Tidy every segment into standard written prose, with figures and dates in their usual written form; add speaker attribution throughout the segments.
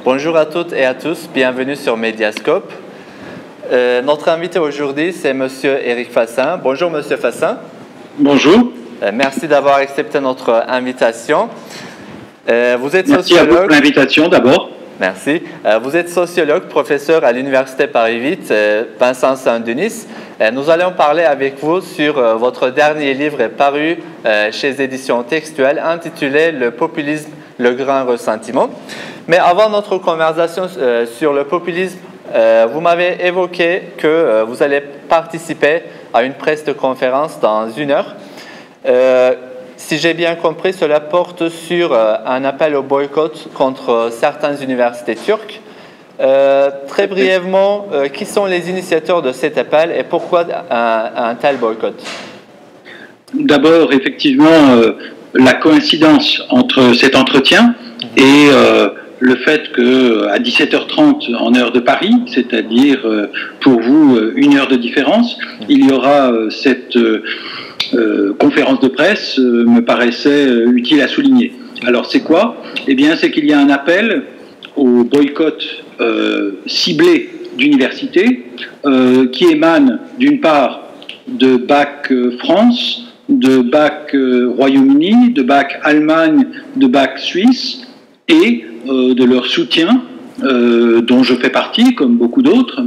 Speaker 1: Bonjour à toutes et à tous, bienvenue sur Mediascope. Notre invité aujourd'hui, c'est Monsieur Éric Fassin. Bonjour Monsieur Fassin.
Speaker 2: Bonjour.
Speaker 1: Merci d'avoir accepté notre invitation. Vous êtes
Speaker 2: Merci à vous pour l'invitation d'abord.
Speaker 1: Merci. Vous êtes sociologue, professeur à l'Université Paris 8, Vincent Saint-Denis. Nous allons parler avec vous sur votre dernier livre paru chez Éditions Textuelles intitulé « Le populisme, le grand ressentiment ». Mais avant notre conversation sur le populisme, vous m'avez évoqué que vous allez participer à une presse de conférence dans 1 heure. Si j'ai bien compris, cela porte sur un appel au boycott contre certaines universités turques. Très brièvement, qui sont les initiateurs de cet appel et pourquoi un tel boycott?
Speaker 2: D'abord, effectivement, la coïncidence entre cet entretien et le fait qu'à 17h30 en heure de Paris, c'est-à-dire pour vous 1 heure de différence, il y aura cette conférence de presse me paraissait utile à souligner. Alors c'est quoi? Eh bien c'est qu'il y a un appel au boycott ciblé d'universités qui émane d'une part de BAC France, de BAC Royaume-Uni, de BAC Allemagne, de BAC Suisse et de leur soutien dont je fais partie, comme beaucoup d'autres.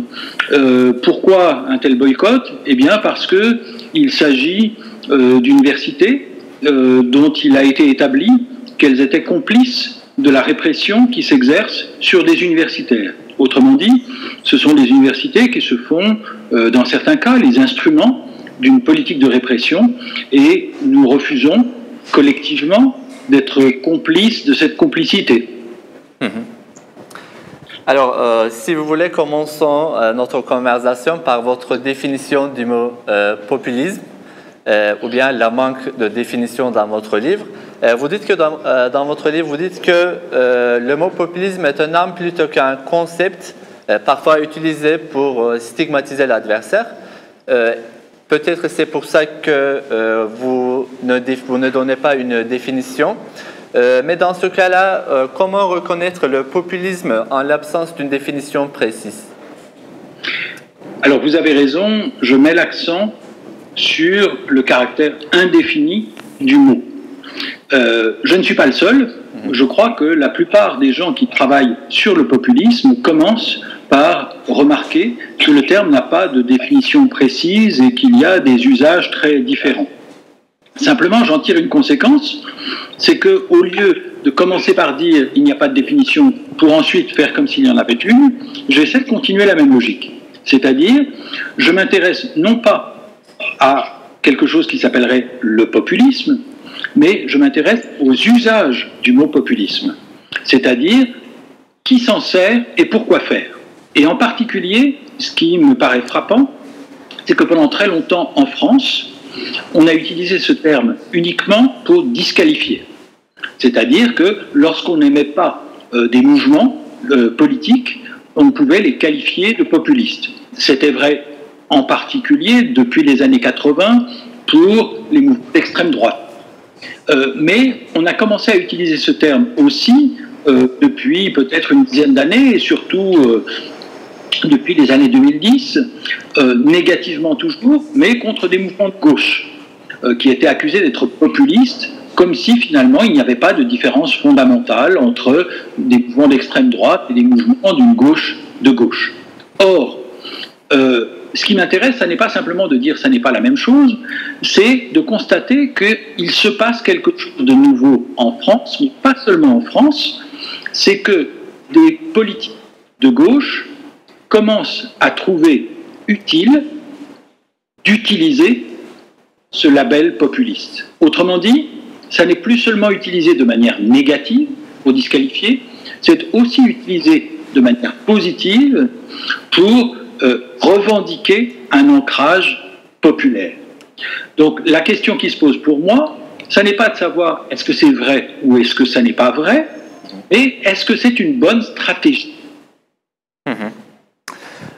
Speaker 2: Pourquoi un tel boycott? Eh bien parce qu'il s'agit d'universités dont il a été établi qu'elles étaient complices de la répression qui s'exerce sur des universitaires. Autrement dit, ce sont des universités qui se font, dans certains cas, les instruments d'une politique de répression et nous refusons collectivement d'être complices de cette complicité.
Speaker 1: Alors, si vous voulez, commençons notre conversation par votre définition du mot populisme, ou bien la manque de définition dans votre livre. Vous dites que dans votre livre, vous dites que le mot populisme est un arme plutôt qu'un concept, parfois utilisé pour stigmatiser l'adversaire. Peut-être c'est pour ça que vous ne donnez pas une définition. Mais dans ce cas-là, comment reconnaître le populisme en l'absence d'une définition précise?
Speaker 2: Alors vous avez raison, je mets l'accent sur le caractère indéfini du mot. Je ne suis pas le seul. Je crois que la plupart des gens qui travaillent sur le populisme commencent par remarquer que le terme n'a pas de définition précise et qu'il y a des usages très différents. Simplement, j'en tire une conséquence, c'est qu'au lieu de commencer par dire il n'y a pas de définition pour ensuite faire comme s'il y en avait une, j'essaie de continuer la même logique. C'est-à-dire, je m'intéresse non pas à quelque chose qui s'appellerait le populisme, mais je m'intéresse aux usages du mot populisme, c'est-à-dire qui s'en sert et pourquoi faire. Et en particulier, ce qui me paraît frappant, c'est que pendant très longtemps en France, on a utilisé ce terme uniquement pour disqualifier. C'est-à-dire que lorsqu'on n'aimait pas des mouvements politiques, on pouvait les qualifier de populistes. C'était vrai en particulier depuis les années 80 pour les mouvements d'extrême droite. Mais on a commencé à utiliser ce terme aussi depuis peut-être une dizaine d'années et surtout depuis les années 2010, négativement toujours, mais contre des mouvements de gauche qui étaient accusés d'être populistes, comme si finalement il n'y avait pas de différence fondamentale entre des mouvements d'extrême droite et des mouvements d'une gauche de gauche. Or, ce qui m'intéresse, ce n'est pas simplement de dire que ce n'est pas la même chose, c'est de constater qu'il se passe quelque chose de nouveau en France, mais pas seulement en France, c'est que des politiques de gauche commencent à trouver utile d'utiliser ce label populiste. Autrement dit, ça n'est plus seulement utilisé de manière négative pour disqualifier, c'est aussi utilisé de manière positive pour revendiquer un ancrage populaire. Donc la question qui se pose pour moi, ça n'est pas de savoir est-ce que c'est vrai ou est-ce que ça n'est pas vrai, mais est-ce que c'est une bonne stratégie?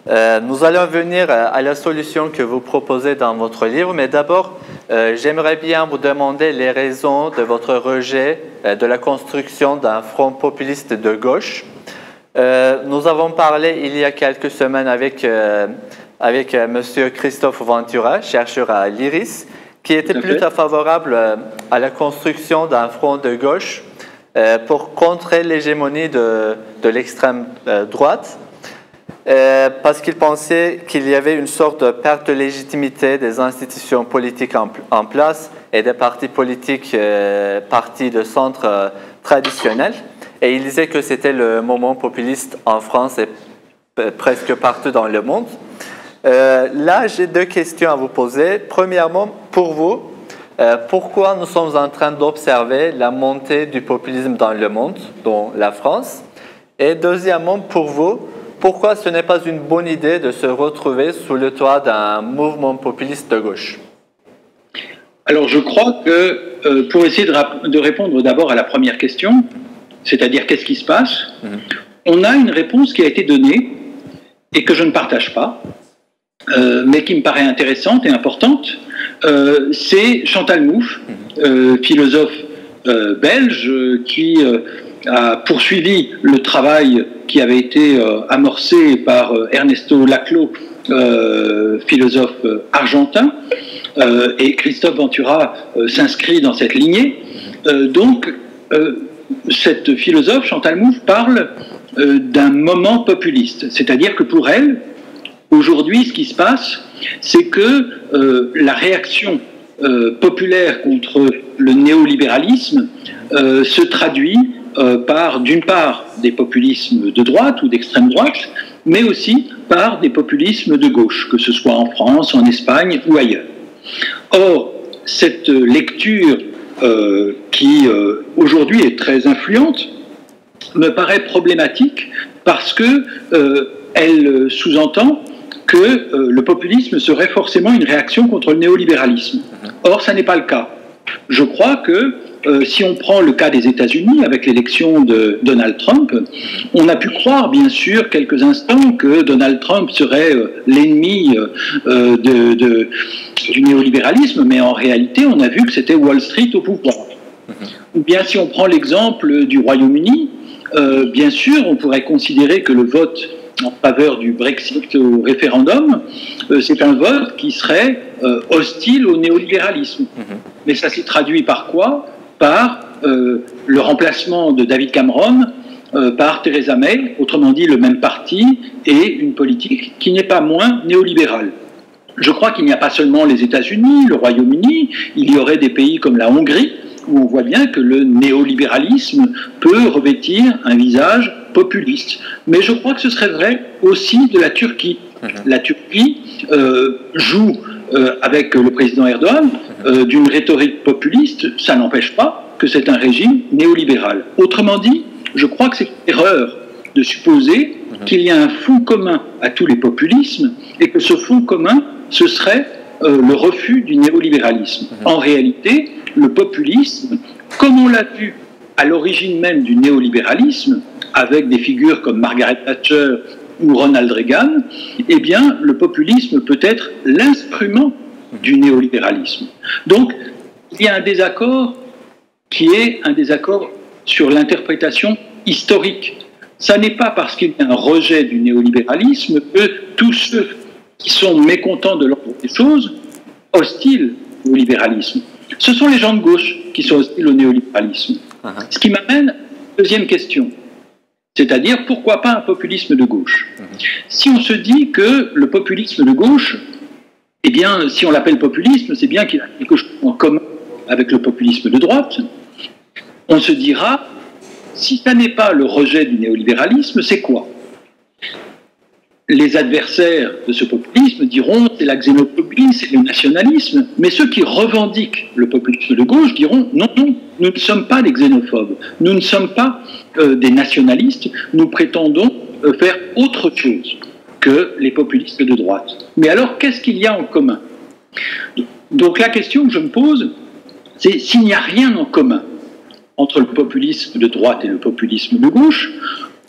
Speaker 1: Nous allons venir à la solution que vous proposez dans votre livre, mais d'abord, j'aimerais bien vous demander les raisons de votre rejet de la construction d'un front populiste de gauche. Nous avons parlé il y a quelques semaines avec Monsieur Christophe Ventura, chercheur à l'IRIS, qui était plutôt favorable à la construction d'un front de gauche pour contrer l'hégémonie de l'extrême droite, parce qu'il pensait qu'il y avait une sorte de perte de légitimité des institutions politiques en place et des partis politiques, partis de centre traditionnels. Et il disait que c'était le moment populiste en France et presque partout dans le monde. Là, j'ai deux questions à vous poser. Premièrement, pour vous, pourquoi nous sommes en train d'observer la montée du populisme dans le monde, dont la France? Et deuxièmement, pour vous, pourquoi ce n'est pas une bonne idée de se retrouver sous le toit d'un mouvement populiste de gauche?
Speaker 2: Alors, je crois que pour essayer de répondre d'abord à la première question, c'est-à-dire qu'est-ce qui se passe, on a une réponse qui a été donnée et que je ne partage pas, mais qui me paraît intéressante et importante. C'est Chantal Mouffe, philosophe belge, qui a poursuivi le travail qui avait été amorcé par Ernesto Laclau, philosophe argentin, et Christophe Ventura s'inscrit dans cette lignée. Donc, cette philosophe, Chantal Mouffe, parle d'un moment populiste, c'est-à-dire que pour elle, aujourd'hui, ce qui se passe, c'est que la réaction populaire contre le néolibéralisme se traduit par, d'une part, des populismes de droite ou d'extrême droite, mais aussi par des populismes de gauche, que ce soit en France, en Espagne ou ailleurs. Or, cette lecture qui, aujourd'hui, est très influente, me paraît problématique parce que elle sous-entend que le populisme serait forcément une réaction contre le néolibéralisme. Or, ça n'est pas le cas. Je crois que si on prend le cas des États-Unis avec l'élection de Donald Trump, on a pu croire, bien sûr, quelques instants que Donald Trump serait l'ennemi du néolibéralisme, mais en réalité, on a vu que c'était Wall Street au pouvoir. Ou bien si on prend l'exemple du Royaume-Uni, bien sûr, on pourrait considérer que le vote en faveur du Brexit au référendum, c'est un vote qui serait hostile au néolibéralisme. Mais ça s'est traduit par quoi? Par le remplacement de David Cameron par Theresa May, autrement dit le même parti, et une politique qui n'est pas moins néolibérale. Je crois qu'il n'y a pas seulement les États-Unis, le Royaume-Uni, il y aurait des pays comme la Hongrie, où on voit bien que le néolibéralisme peut revêtir un visage populiste. Mais je crois que ce serait vrai aussi de la Turquie. La Turquie joue avec le président Erdogan d'une rhétorique populiste, ça n'empêche pas que c'est un régime néolibéral. Autrement dit, je crois que c'est une erreur de supposer qu'il y a un fond commun à tous les populismes et que ce fond commun, ce serait le refus du néolibéralisme. En réalité, le populisme, comme on l'a vu à l'origine même du néolibéralisme, avec des figures comme Margaret Thatcher ou Ronald Reagan, eh bien, le populisme peut être l'instrument du néolibéralisme. Donc, il y a un désaccord qui est un désaccord sur l'interprétation historique. Ça n'est pas parce qu'il y a un rejet du néolibéralisme que tous ceux qui sont mécontents de l'ordre des choses, hostiles au libéralisme. Ce sont les gens de gauche qui sont hostiles au néolibéralisme. Ce qui m'amène à la deuxième question, c'est-à-dire pourquoi pas un populisme de gauche? Si on se dit que le populisme de gauche, eh bien, si on l'appelle populisme, c'est bien qu'il a quelque chose en commun avec le populisme de droite. On se dira, si ça n'est pas le rejet du néolibéralisme, c'est quoi? Les adversaires de ce populisme diront c'est la xénophobie, c'est le nationalisme, mais ceux qui revendiquent le populisme de gauche diront non, non, nous ne sommes pas des xénophobes, nous ne sommes pas des nationalistes, nous prétendons faire autre chose que les populistes de droite. Mais alors, qu'est-ce qu'il y a en commun? Donc la question que je me pose, c'est s'il n'y a rien en commun entre le populisme de droite et le populisme de gauche,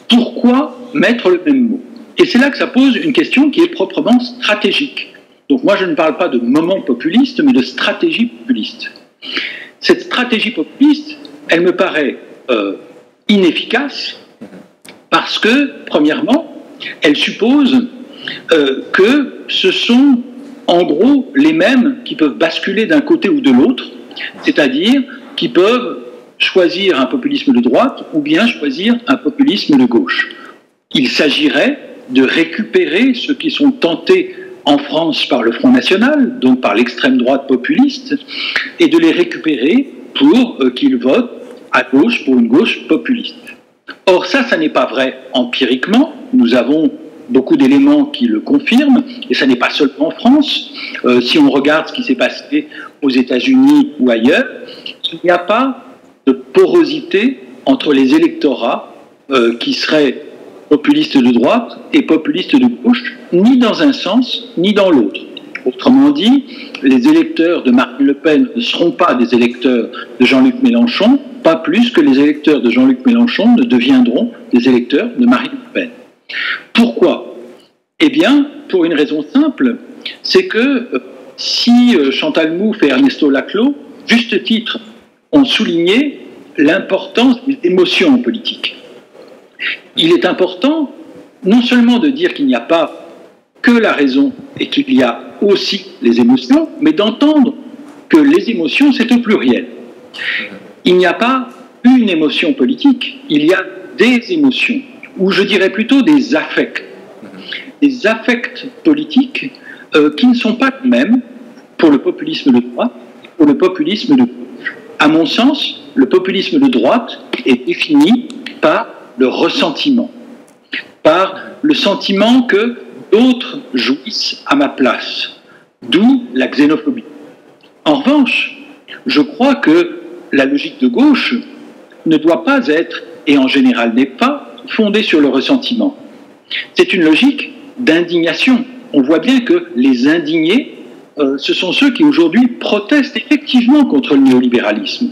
Speaker 2: pourquoi mettre le même mot? Et c'est là que ça pose une question qui est proprement stratégique. Donc moi, je ne parle pas de moment populiste, mais de stratégie populiste. Cette stratégie populiste, elle me paraît inefficace Parce que, premièrement, elle suppose que ce sont en gros les mêmes qui peuvent basculer d'un côté ou de l'autre, c'est-à-dire qui peuvent choisir un populisme de droite ou bien choisir un populisme de gauche. Il s'agirait de récupérer ceux qui sont tentés en France par le Front National, donc par l'extrême droite populiste, et de les récupérer pour qu'ils votent à gauche pour une gauche populiste. Or ça n'est pas vrai empiriquement. Nous avons beaucoup d'éléments qui le confirment, et ça n'est pas seulement en France. Si on regarde ce qui s'est passé aux États-Unis ou ailleurs, il n'y a pas de porosité entre les électorats qui seraient populistes de droite et populistes de gauche, ni dans un sens, ni dans l'autre. Autrement dit, les électeurs de Marine Le Pen ne seront pas des électeurs de Jean-Luc Mélenchon, pas plus que les électeurs de Jean-Luc Mélenchon ne deviendront des électeurs de Marine Le Pen. Pourquoi? Eh bien, pour une raison simple, c'est que si Chantal Mouffe et Ernesto Laclau, juste titre, ont souligné l'importance des émotions en politique. Il est important non seulement de dire qu'il n'y a pas que la raison et qu'il y a aussi les émotions, mais d'entendre que les émotions, c'est au pluriel. Il n'y a pas une émotion politique, il y a des émotions, ou je dirais plutôt des affects. Des affects politiques qui ne sont pas les mêmes pour le populisme de droite et pour le populisme de gauche. À mon sens, le populisme de droite est défini par le ressentiment, par le sentiment que d'autres jouissent à ma place, d'où la xénophobie. En revanche, je crois que la logique de gauche ne doit pas être, et en général n'est pas, fondée sur le ressentiment. C'est une logique d'indignation. On voit bien que les indignés, ce sont ceux qui aujourd'hui protestent effectivement contre le néolibéralisme.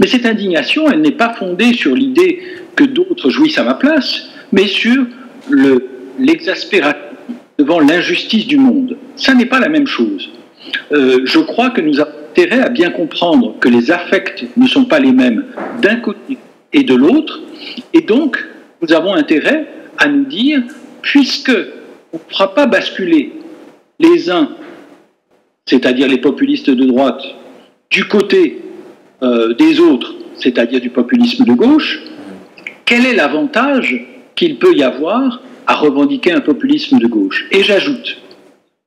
Speaker 2: Mais cette indignation, elle n'est pas fondée sur l'idée que d'autres jouissent à ma place, mais sur l'exaspération devant l'injustice du monde. Ça n'est pas la même chose. Je crois que nous avons intérêt à bien comprendre que les affects ne sont pas les mêmes d'un côté et de l'autre, et donc nous avons intérêt à nous dire, puisque on ne fera pas basculer les uns, c'est-à-dire les populistes de droite, du côté des autres, c'est-à-dire du populisme de gauche, quel est l'avantage qu'il peut y avoir à revendiquer un populisme de gauche? Et j'ajoute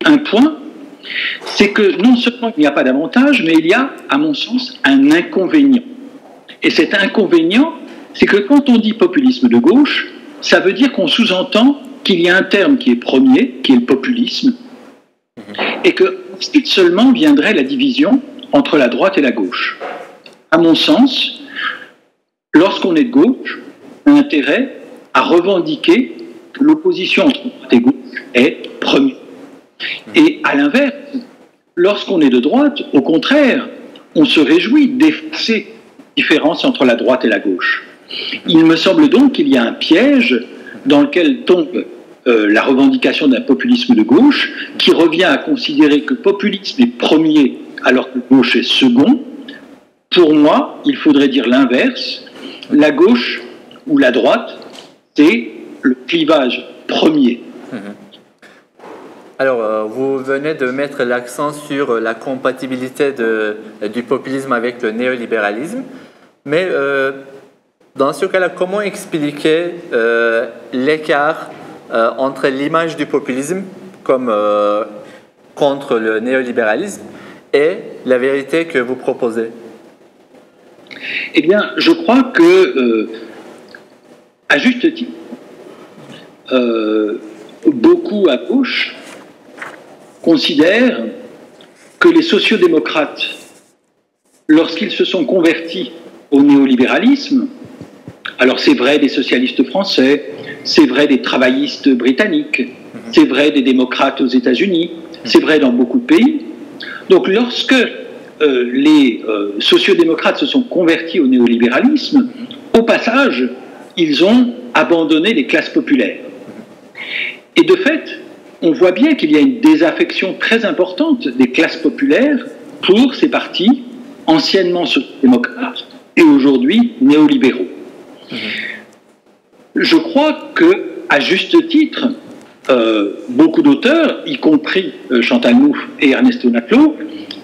Speaker 2: un point, c'est que non seulement il n'y a pas d'avantage, mais il y a, à mon sens, un inconvénient. Et cet inconvénient, c'est que quand on dit populisme de gauche, ça veut dire qu'on sous-entend qu'il y a un terme qui est premier, qui est le populisme, et que ensuite seulement viendrait la division entre la droite et la gauche. À mon sens, lorsqu'on est de gauche, on a intérêt à revendiquer que l'opposition entre droite et gauche est première. Et à l'inverse, lorsqu'on est de droite, au contraire, on se réjouit d'effacer la différence entre la droite et la gauche. Il me semble donc qu'il y a un piège dans lequel tombe la revendication d'un populisme de gauche, qui revient à considérer que populisme est premier alors que gauche est second. Pour moi, il faudrait dire l'inverse. La gauche ou la droite, c'est le clivage premier.
Speaker 1: Alors, vous venez de mettre l'accent sur la compatibilité du populisme avec le néolibéralisme, mais dans ce cas-là, comment expliquer l'écart entre l'image du populisme comme contre le néolibéralisme et la vérité que vous proposez?
Speaker 2: Eh bien, je crois que, à juste titre, beaucoup à gauche considèrent que les sociodémocrates, lorsqu'ils se sont convertis au néolibéralisme, alors c'est vrai des socialistes français, c'est vrai des travaillistes britanniques, c'est vrai des démocrates aux États-Unis, c'est vrai dans beaucoup de pays. Donc lorsque les sociodémocrates se sont convertis au néolibéralisme, au passage, ils ont abandonné les classes populaires. Et de fait, on voit bien qu'il y a une désaffection très importante des classes populaires pour ces partis anciennement sociodémocrates et aujourd'hui néolibéraux. je crois que, à juste titre, beaucoup d'auteurs, y compris Chantal Mouffe et Ernesto Naclo,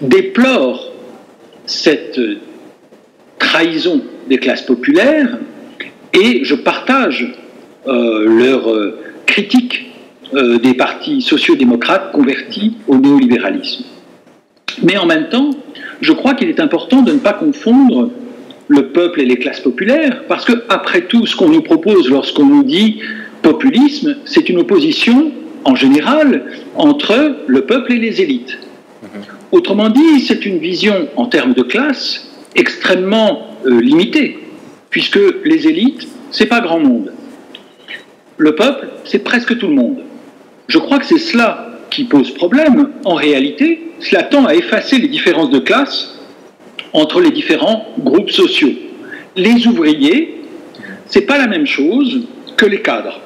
Speaker 2: déplorent cette trahison des classes populaires, et je partage leur critique des partis sociaux-démocrates convertis au néolibéralisme. Mais en même temps, je crois qu'il est important de ne pas confondre le peuple et les classes populaires, parce que, après tout, ce qu'on nous propose lorsqu'on nous dit populisme, c'est une opposition, en général, entre le peuple et les élites. Autrement dit, c'est une vision, en termes de classe, extrêmement limitée, puisque les élites, c'est pas grand monde. Le peuple, c'est presque tout le monde. Je crois que c'est cela qui pose problème. En réalité, cela tend à effacer les différences de classe entre les différents groupes sociaux. Les ouvriers, c'est pas la même chose que les cadres.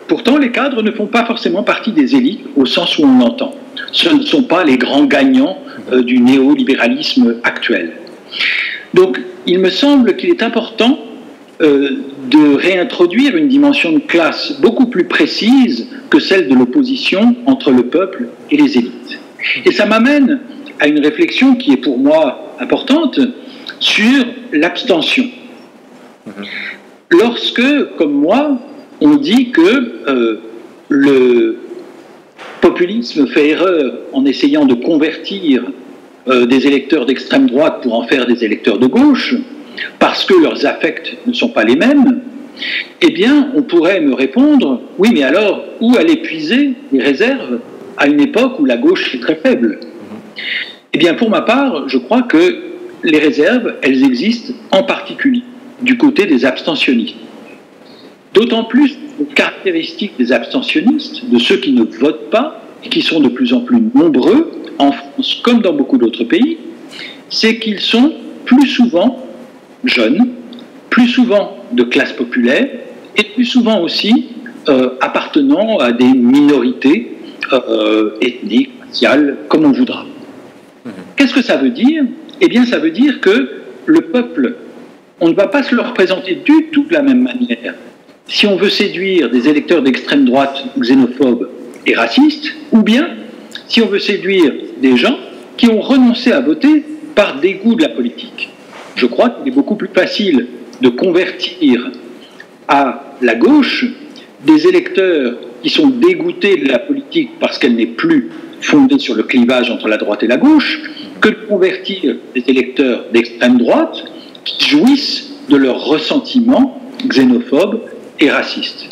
Speaker 2: Pourtant, les cadres ne font pas forcément partie des élites au sens où on l'entend. Ce ne sont pas les grands gagnants du néolibéralisme actuel. Donc, il me semble qu'il est important de réintroduire une dimension de classe beaucoup plus précise que celle de l'opposition entre le peuple et les élites. Et ça m'amène à une réflexion qui est pour moi importante sur l'abstention. Lorsque, comme moi, on dit que le populisme fait erreur en essayant de convertir des électeurs d'extrême droite pour en faire des électeurs de gauche, parce que leurs affects ne sont pas les mêmes, eh bien, on pourrait me répondre, oui, mais alors, où aller puiser les réserves à une époque où la gauche est très faible? Eh bien, pour ma part, je crois que les réserves, elles existent en particulier du côté des abstentionnistes. D'autant plus caractéristique des abstentionnistes, de ceux qui ne votent pas, et qui sont de plus en plus nombreux, en France comme dans beaucoup d'autres pays, c'est qu'ils sont plus souvent jeunes, plus souvent de classe populaire, et plus souvent aussi appartenant à des minorités ethniques, raciales, comme on voudra. Qu'est-ce que ça veut dire? Eh bien, ça veut dire que le peuple, on ne va pas se le représenter du tout de la même manière. Si on veut séduire des électeurs d'extrême droite xénophobes et racistes, ou bien si on veut séduire des gens qui ont renoncé à voter par dégoût de la politique. Je crois qu'il est beaucoup plus facile de convertir à la gauche des électeurs qui sont dégoûtés de la politique parce qu'elle n'est plus fondée sur le clivage entre la droite et la gauche, que de convertir des électeurs d'extrême droite qui jouissent de leur ressentiment xénophobe et raciste.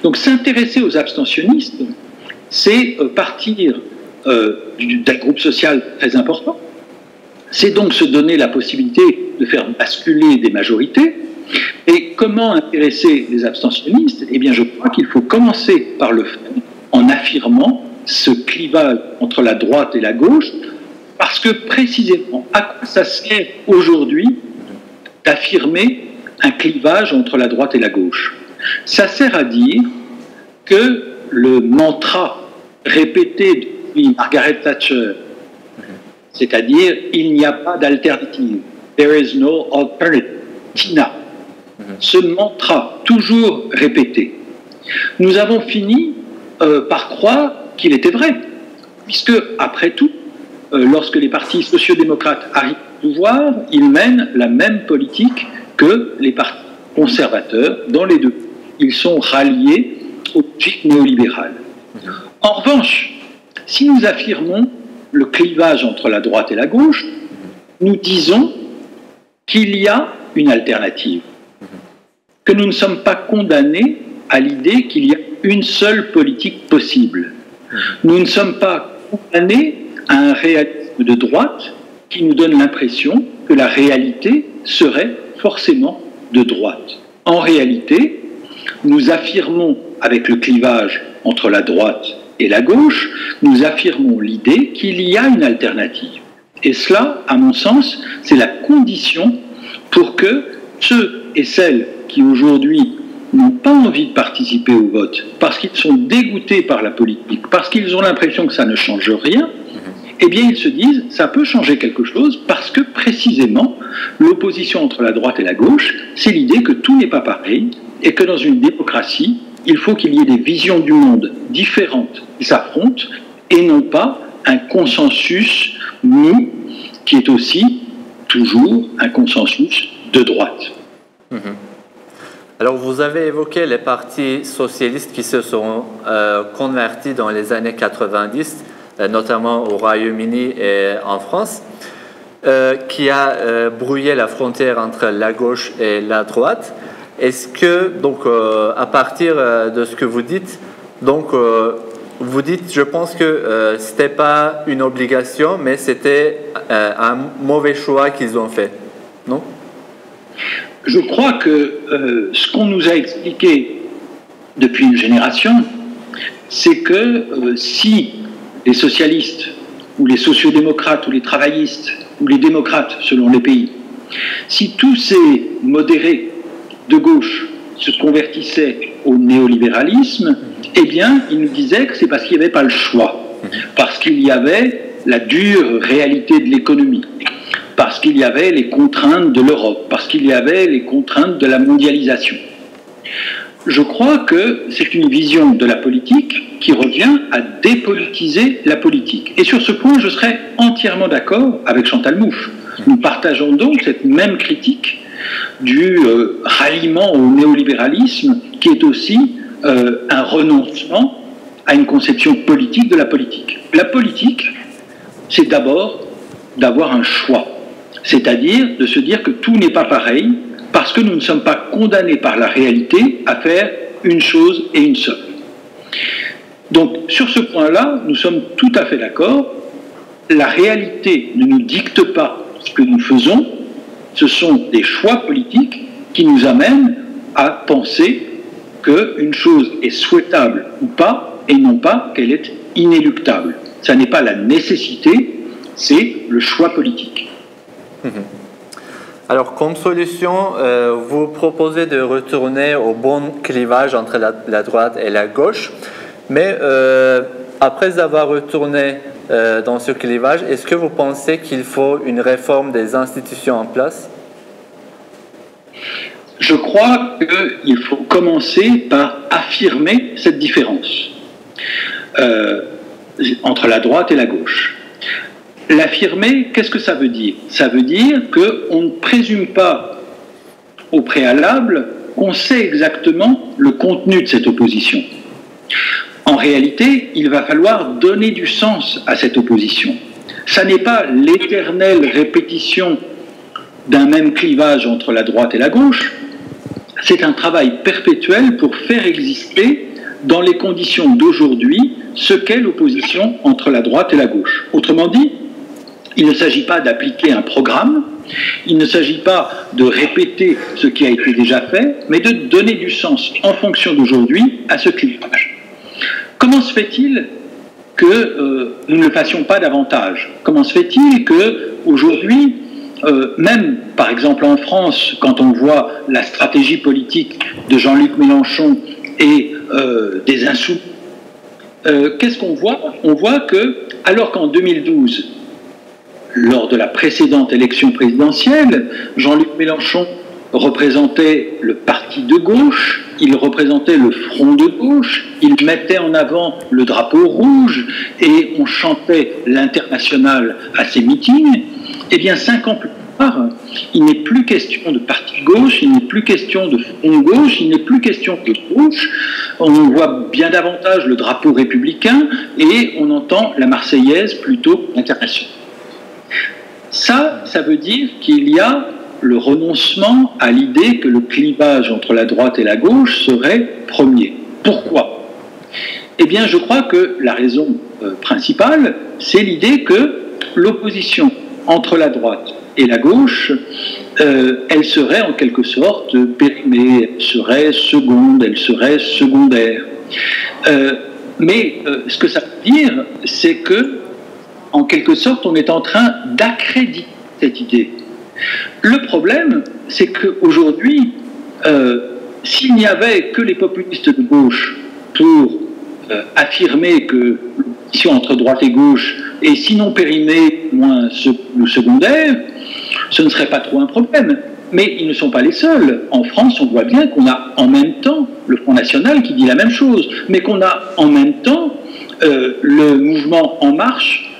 Speaker 2: Donc s'intéresser aux abstentionnistes, c'est partir d'un groupe social très important, c'est donc se donner la possibilité de faire basculer des majorités. Et comment intéresser les abstentionnistes? Eh bien, je crois qu'il faut commencer par le faire en affirmant ce clivage entre la droite et la gauche, parce que précisément, à quoi ça sert aujourd'hui d'affirmer un clivage entre la droite et la gauche? Ça sert à dire que le mantra répété depuis Margaret Thatcher, c'est-à-dire « il n'y a pas d'alternative »,« there is no alternative », Tina, ce mantra toujours répété, nous avons fini par croire qu'il était vrai, puisque, après tout, lorsque les partis sociaux-démocrates arrivent au pouvoir, ils mènent la même politique que les partis conservateurs dans les deux. Ils sont ralliés au logique néolibérale. En revanche, si nous affirmons le clivage entre la droite et la gauche, nous disons qu'il y a une alternative, que nous ne sommes pas condamnés à l'idée qu'il y a une seule politique possible. Nous ne sommes pas condamnés à un réalisme de droite qui nous donne l'impression que la réalité serait forcément de droite. En réalité, nous affirmons, avec le clivage entre la droite et la gauche, nous affirmons l'idée qu'il y a une alternative. Et cela, à mon sens, c'est la condition pour que ceux et celles qui aujourd'hui n'ont pas envie de participer au vote, parce qu'ils sont dégoûtés par la politique, parce qu'ils ont l'impression que ça ne change rien, eh bien ils se disent ça peut changer quelque chose parce que précisément l'opposition entre la droite et la gauche, c'est l'idée que tout n'est pas pareil et que dans une démocratie, il faut qu'il y ait des visions du monde différentes qui s'affrontent et non pas un consensus mou qui est aussi toujours un consensus de droite.
Speaker 1: Alors, vous avez évoqué les partis socialistes qui se sont convertis dans les années 90, notamment au Royaume-Uni et en France, qui a brouillé la frontière entre la gauche et la droite. Est-ce que, donc, à partir de ce que vous dites, donc, vous dites, je pense que ce n'était pas une obligation, mais c'était un mauvais choix qu'ils ont fait, non?
Speaker 2: Je crois que ce qu'on nous a expliqué depuis une génération, c'est que si les socialistes, ou les sociodémocrates, ou les travaillistes, ou les démocrates, selon les pays, si tous ces modérés de gauche se convertissaient au néolibéralisme, eh bien, ils nous disaient que c'est parce qu'il n'y avait pas le choix, parce qu'il y avait la dure réalité de l'économie, parce qu'il y avait les contraintes de l'Europe, parce qu'il y avait les contraintes de la mondialisation. Je crois que c'est une vision de la politique qui revient à dépolitiser la politique. Et sur ce point, je serais entièrement d'accord avec Chantal Mouffe. Nous partageons donc cette même critique du ralliement au néolibéralisme, qui est aussi un renoncement à une conception politique de la politique. La politique, c'est d'abord d'avoir un choix, c'est-à-dire de se dire que tout n'est pas pareil, parce que nous ne sommes pas condamnés par la réalité à faire une chose et une seule. Donc, sur ce point-là, nous sommes tout à fait d'accord. La réalité ne nous dicte pas ce que nous faisons, ce sont des choix politiques qui nous amènent à penser qu'une chose est souhaitable ou pas, et non pas qu'elle est inéluctable. Ça n'est pas la nécessité, c'est le choix politique.
Speaker 1: Alors, comme solution, vous proposez de retourner au bon clivage entre la droite et la gauche, mais après avoir retourné dans ce clivage, est-ce que vous pensez qu'il faut une réforme des institutions en place?
Speaker 2: Je crois qu'il faut commencer par affirmer cette différence entre la droite et la gauche. L'affirmer, qu'est-ce que ça veut dire? Ça veut dire qu'on ne présume pas au préalable qu'on sait exactement le contenu de cette opposition. En réalité, il va falloir donner du sens à cette opposition. Ça n'est pas l'éternelle répétition d'un même clivage entre la droite et la gauche, c'est un travail perpétuel pour faire exister dans les conditions d'aujourd'hui ce qu'est l'opposition entre la droite et la gauche. Autrement dit, il ne s'agit pas d'appliquer un programme, il ne s'agit pas de répéter ce qui a été déjà fait, mais de donner du sens en fonction d'aujourd'hui à ce clivage. Comment se fait-il que nous ne le fassions pas davantage? Comment se fait-il qu'aujourd'hui, même par exemple en France, quand on voit la stratégie politique de Jean-Luc Mélenchon et des Insoumis, qu'est-ce qu'on voit? On voit que, alors qu'en 2012, lors de la précédente élection présidentielle, Jean-Luc Mélenchon représentait le parti de gauche, il représentait le front de gauche, il mettait en avant le drapeau rouge et on chantait l'international à ses meetings. Eh bien, 5 ans plus tard, il n'est plus question de parti de gauche, il n'est plus question de front de gauche, il n'est plus question de gauche. On voit bien davantage le drapeau républicain et on entend la Marseillaise plutôt internationale. Ça veut dire qu'il y a le renoncement à l'idée que le clivage entre la droite et la gauche serait premier. Pourquoi? Eh bien, je crois que la raison principale, c'est l'idée que l'opposition entre la droite et la gauche, elle serait en quelque sorte périmée, elle serait seconde, elle serait secondaire. Mais ce que ça veut dire, c'est que en quelque sorte, on est en train d'accréditer cette idée. Le problème, c'est qu'aujourd'hui, s'il n'y avait que les populistes de gauche pour affirmer que l'opposition entre droite et gauche est sinon périmée, moins le secondaire, ce ne serait pas trop un problème. Mais ils ne sont pas les seuls. En France, on voit bien qu'on a en même temps le Front National qui dit la même chose, mais qu'on a en même temps le mouvement En Marche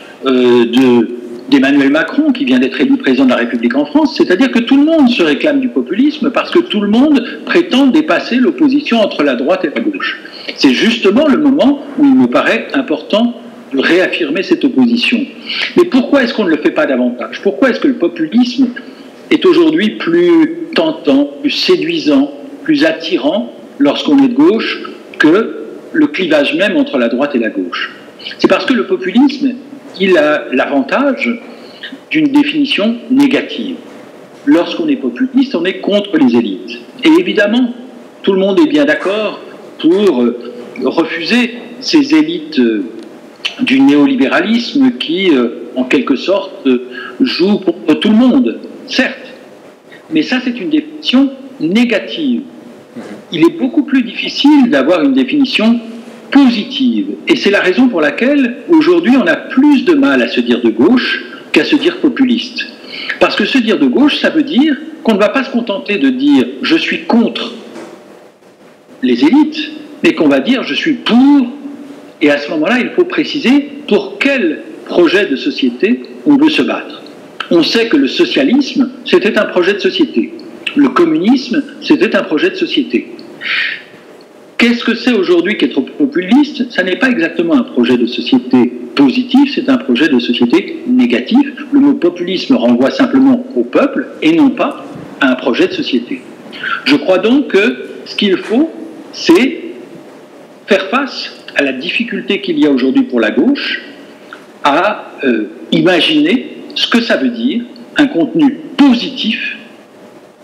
Speaker 2: d'Emmanuel Macron, qui vient d'être élu président de la République en France. C'est-à-dire que tout le monde se réclame du populisme parce que tout le monde prétend dépasser l'opposition entre la droite et la gauche. C'est justement le moment où il me paraît important de réaffirmer cette opposition. Mais pourquoi est-ce qu'on ne le fait pas davantage? Pourquoi est-ce que le populisme est aujourd'hui plus tentant, plus séduisant, plus attirant lorsqu'on est de gauche que le clivage même entre la droite et la gauche? C'est parce que le populisme, il a l'avantage d'une définition négative. Lorsqu'on est populiste, on est contre les élites. Et évidemment, tout le monde est bien d'accord pour refuser ces élites du néolibéralisme qui, en quelque sorte, jouent contre tout le monde, certes. Mais ça, c'est une définition négative. Il est beaucoup plus difficile d'avoir une définition positive. Et c'est la raison pour laquelle, aujourd'hui, on a plus de mal à se dire de gauche qu'à se dire populiste. Parce que se dire de gauche, ça veut dire qu'on ne va pas se contenter de dire « je suis contre les élites », mais qu'on va dire « je suis pour ». Et à ce moment-là, il faut préciser pour quel projet de société on veut se battre. On sait que le socialisme, c'était un projet de société. Le communisme, c'était un projet de société. Qu'est-ce que c'est aujourd'hui qu'être populiste? Ça n'est pas exactement un projet de société positif, c'est un projet de société négatif. Le mot populisme renvoie simplement au peuple et non pas à un projet de société. Je crois donc que ce qu'il faut, c'est faire face à la difficulté qu'il y a aujourd'hui pour la gauche à imaginer ce que ça veut dire un contenu positif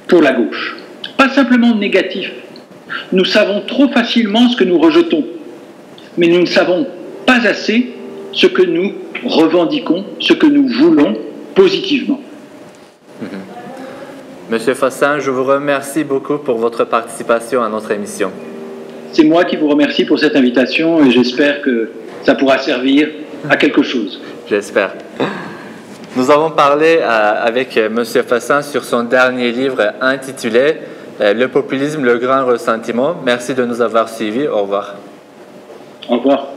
Speaker 2: pour la gauche. Pas simplement négatif. Nous savons trop facilement ce que nous rejetons, mais nous ne savons pas assez ce que nous revendiquons, ce que nous voulons positivement.
Speaker 1: Monsieur Fossin, je vous remercie beaucoup pour votre participation à notre émission.
Speaker 2: C'est moi qui vous remercie pour cette invitation et j'espère que ça pourra servir à quelque chose.
Speaker 1: J'espère. Nous avons parlé avec Monsieur Fossin sur son dernier livre intitulé « Le populisme, le grand ressentiment ». Merci de nous avoir suivis. Au revoir.
Speaker 2: Au revoir.